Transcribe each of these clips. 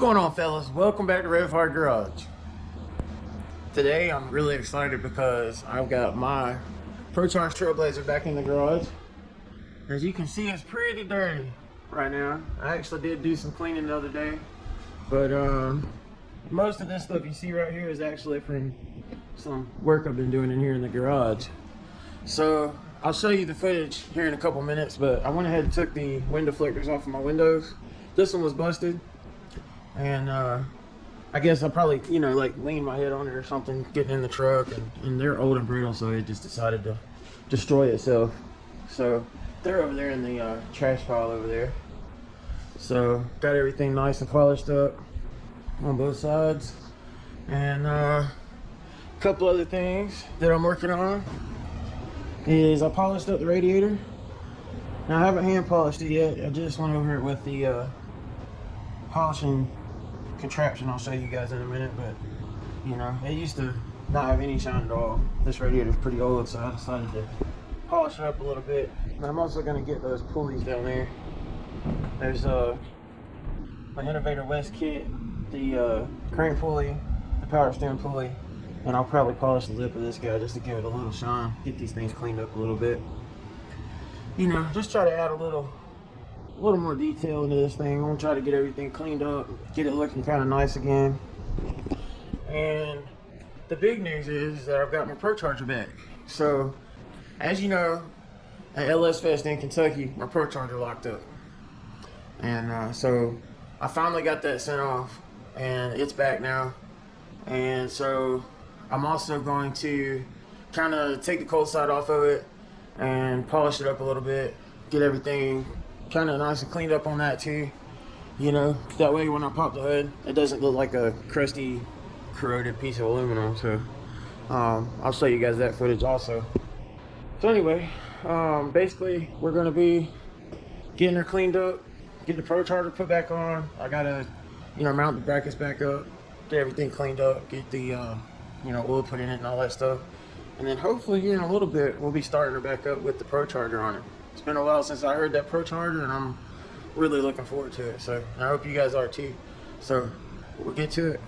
going on, fellas? Welcome back to Rev Hard Garage. Today I'm really excited because I've got my Procharged Trailblazer back in the garage. As you can see, it's pretty dirty right now. I actually did do some cleaning the other day, but most of this stuff you see right here is actually from some work I've been doing in here in the garage. So I'll show you the footage here in a couple minutes, but I went ahead and took the window deflectors off of my windows. This one was busted, and I guess I probably, like leaned my head on it or something getting in the truck, and they're old and brittle, so it just decided to destroy itself. So they're over there in the trash pile over there. So got everything nice and polished up on both sides, and a couple other things that I'm working on is I polished up the radiator. Now I haven't hand polished it yet. I just went over it with the polishing contraption I'll show you guys in a minute, but it used to not have any shine at all. This radiator is pretty old, so I decided to polish it up a little bit. And I'm also going to get those pulleys down there. There's my Innovator West kit, the crank pulley, the power steering pulley, and I'll probably polish the lip of this guy just to give it a little shine, get these things cleaned up a little bit. Just try to add a little more detail into this thing. I'm gonna try to get everything cleaned up, get it looking kind of nice again. And the big news is that I've got my Procharger back. So, as you know, at LS Fest in Kentucky, my Procharger locked up, and so I finally got that sent off, and it's back now. And so I'm also going to kind of take the cold side off of it and polish it up a little bit, get everything kind of nice and cleaned up on that too. That way when I pop the hood, it doesn't look like a crusty, corroded piece of aluminum. So I'll show you guys that footage also. So anyway, basically we're going to be getting her cleaned up, get the Procharger put back on. I gotta mount the brackets back up, get everything cleaned up, get the oil put in it and all that stuff, and then hopefully in a little bit we'll be starting her back up with the Procharger on it. It's been a while since I heard that Procharger, and I'm really looking forward to it. So I hope you guys are too. So we'll get to it.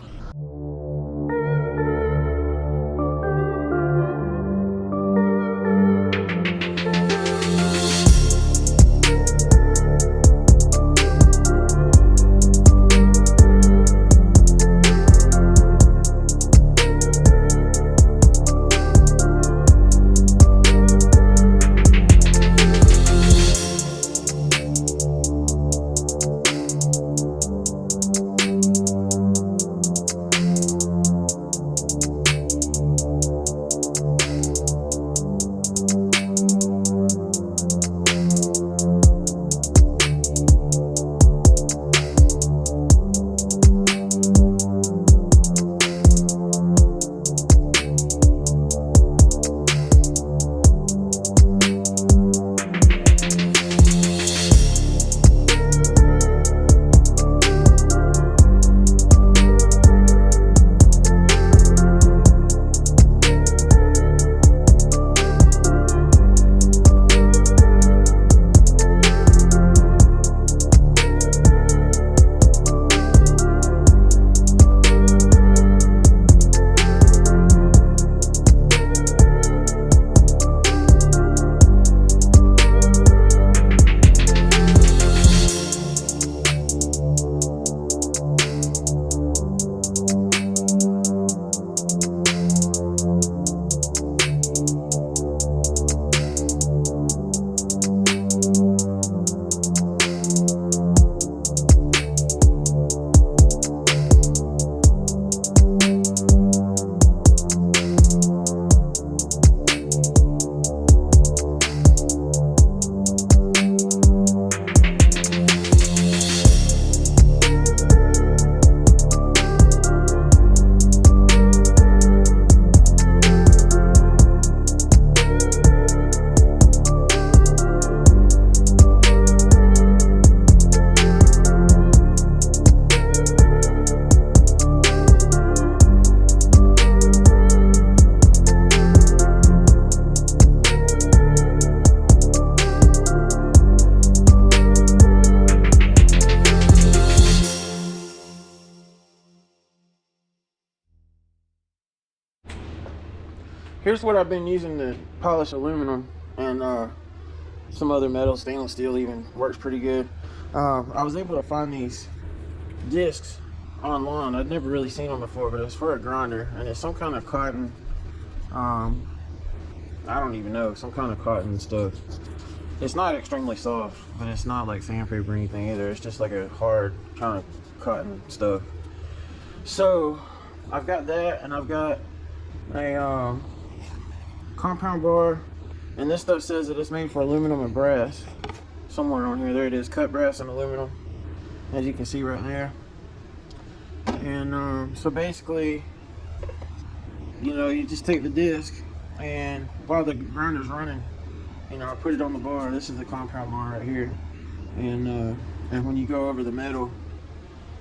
here's what I've been using to polish aluminum and some other metal. Stainless steel even works pretty good. I was able to find these discs online. I'd never really seen them before, but it's for a grinder, and it's some kind of cotton. I don't even know, some kind of cotton stuff. It's not extremely soft, but it's not like sandpaper or anything either. It's just like a hard kind of cotton stuff. So I've got that, and I've got a compound bar, and this stuff says that it's made for aluminum and brass. Somewhere on here, there it is, cut brass and aluminum, as you can see right there. And so basically, you know, you just take the disc, and while the grinder's running, you know, I put it on the bar. This is the compound bar right here, and when you go over the metal,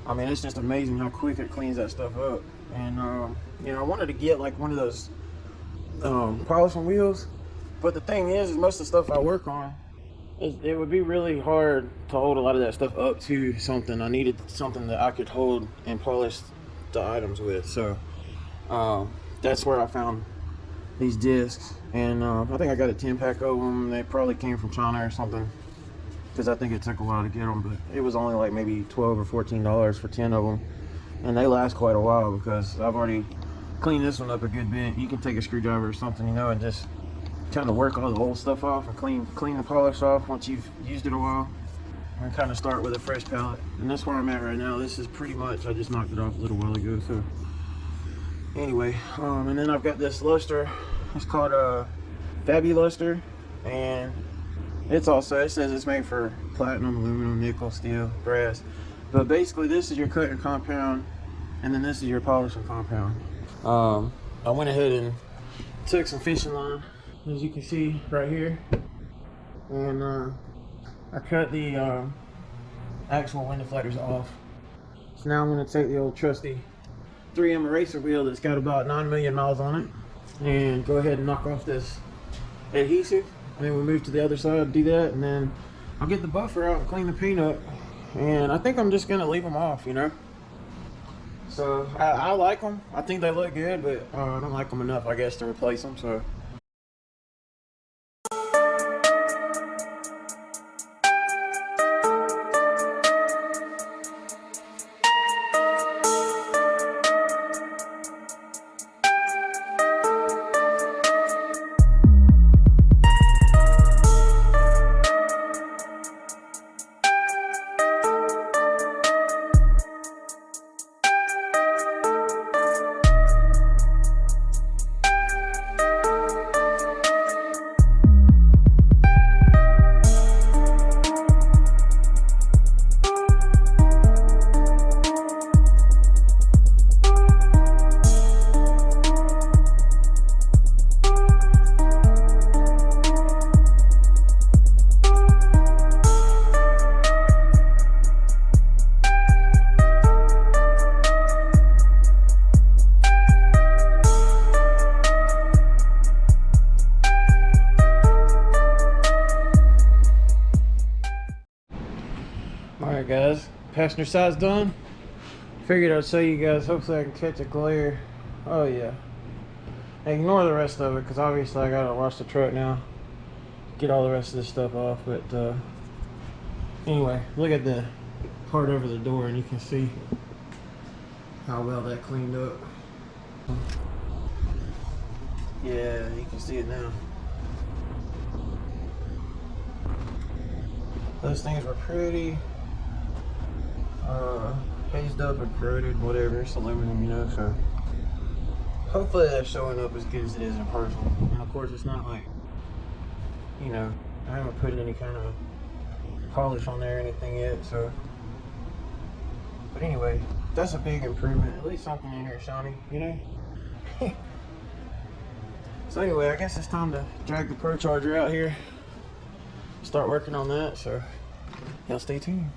I mean, it's just amazing how quick it cleans that stuff up. And you know, I wanted to get like one of those polishing wheels, but the thing is most of the stuff I work on, it would be really hard to hold a lot of that stuff up to something. I needed something that I could hold and polish the items with. So that's where I found these discs, and I think I got a 10-pack of them. They probably came from China or something, because I think it took a while to get them, but it was only like maybe $12 or $14 for 10 of them, and they last quite a while because I've already cleaned this one up a good bit. You can take a screwdriver or something, you know, and just kind of work all the old stuff off and clean the polish off once you've used it a while, and kind of start with a fresh palette. And that's where I'm at right now. This is pretty much, I just knocked it off a little while ago. So anyway, and then I've got this luster. It's called a Fabuluster, and it says it's made for platinum, aluminum, nickel, steel, brass. But basically this is your cutting compound, and then this is your polishing compound. I went ahead and took some fishing line, as you can see right here, and I cut the actual window deflectors off. So now I'm going to take the old trusty 3M eraser wheel that's got about 9 million miles on it, and go ahead and knock off this adhesive, and then we'll move to the other side, do that, and then I'll get the buffer out and clean the paint up. And I think I'm just going to leave them off, you know. So I like them. I think they look good, but I don't like them enough, I guess, to replace them. So alright guys, passenger side's done. Figured I'd show you guys, hopefully I can catch a glare. Oh yeah. Ignore the rest of it, because obviously I gotta wash the truck now, get all the rest of this stuff off. But anyway, look at the part over the door, and you can see how well that cleaned up. Yeah, you can see it now. Those things were pretty hazed up and corroded, whatever. It's aluminum, you know, so hopefully that's showing up as good as it is in person. And of course it's not like, you know, I haven't put any kind of polish on there or anything yet, so. But anyway, that's a big improvement. At least something in here shiny, you know. So anyway, I guess it's time to drag the Procharger out here, start working on that, so y'all stay tuned.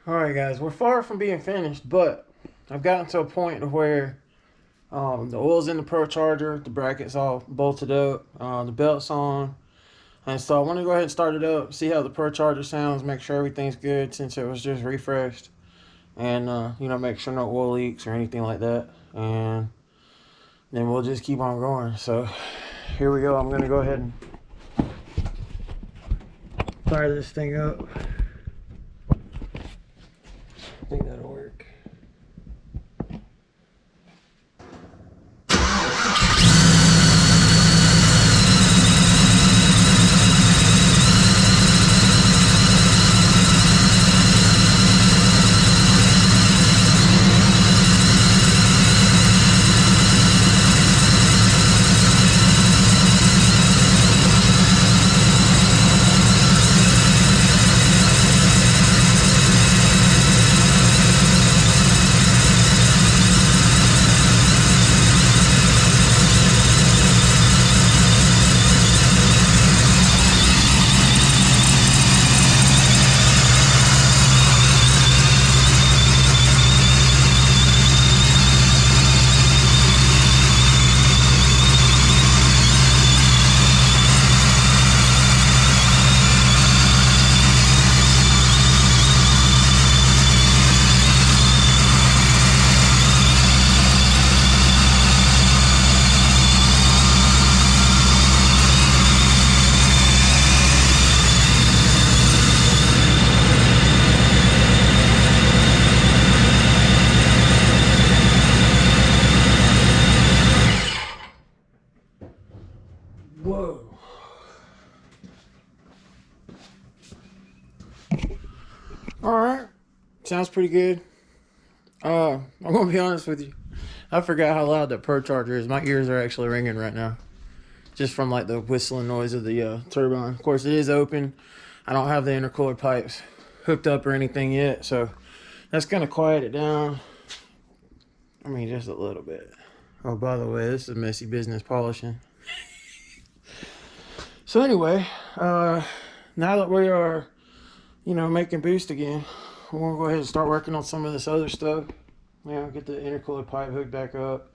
Alright guys, we're far from being finished, but I've gotten to a point where the oil's in the Procharger, the bracket's all bolted up, the belt's on, and so I want to go ahead and start it up, see how the Procharger sounds, make sure everything's good since it was just refreshed, and you know, make sure no oil leaks or anything like that, and then we'll just keep on going. So here we go. I'm going to go ahead and fire this thing up. I think that'll work. Whoa. Alright. Sounds pretty good. I'm gonna be honest with you. I forgot how loud that Procharger is. My ears are actually ringing right now. Just from like the whistling noise of the turbine. Of course it is open. I don't have the intercooler pipes hooked up or anything yet, so that's gonna quiet it down. I mean, just a little bit. Oh, by the way, this is messy business polishing. So anyway, now that we are, you know, making boost again, we're gonna go ahead and start working on some of this other stuff. You know, get the intercooler pipe hooked back up,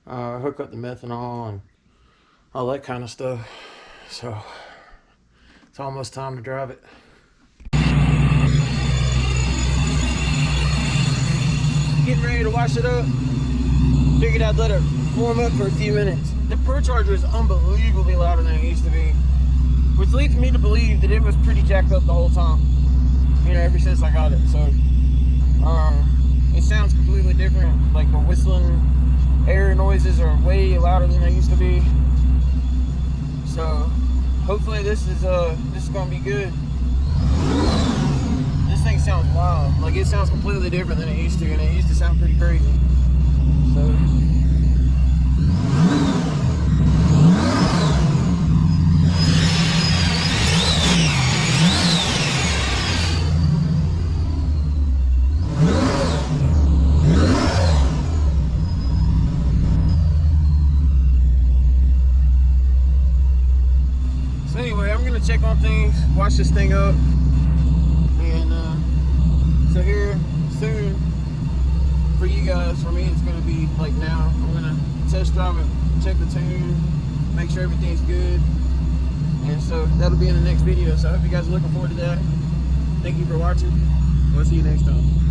hook up the methanol and all that kind of stuff. So it's almost time to drive it. Getting ready to wash it up. Figured I'd let it warm up for a few minutes. The Procharger is unbelievably louder than it used to be, which leads me to believe that it was pretty jacked up the whole time, you know, ever since I got it. So it sounds completely different. Like the whistling air noises are way louder than they used to be. So hopefully this is gonna be good. This thing sounds wild. Like it sounds completely different than it used to, and it used to sound pretty crazy. So anyway, I'm gonna check on things, wash this thing up, and so here soon for you guys, for me it's gonna be like now. I'm gonna test drive it, check the tune, make sure everything's good, and so that'll be in the next video. So I hope you guys are looking forward to that. Thank you for watching. We'll see you next time.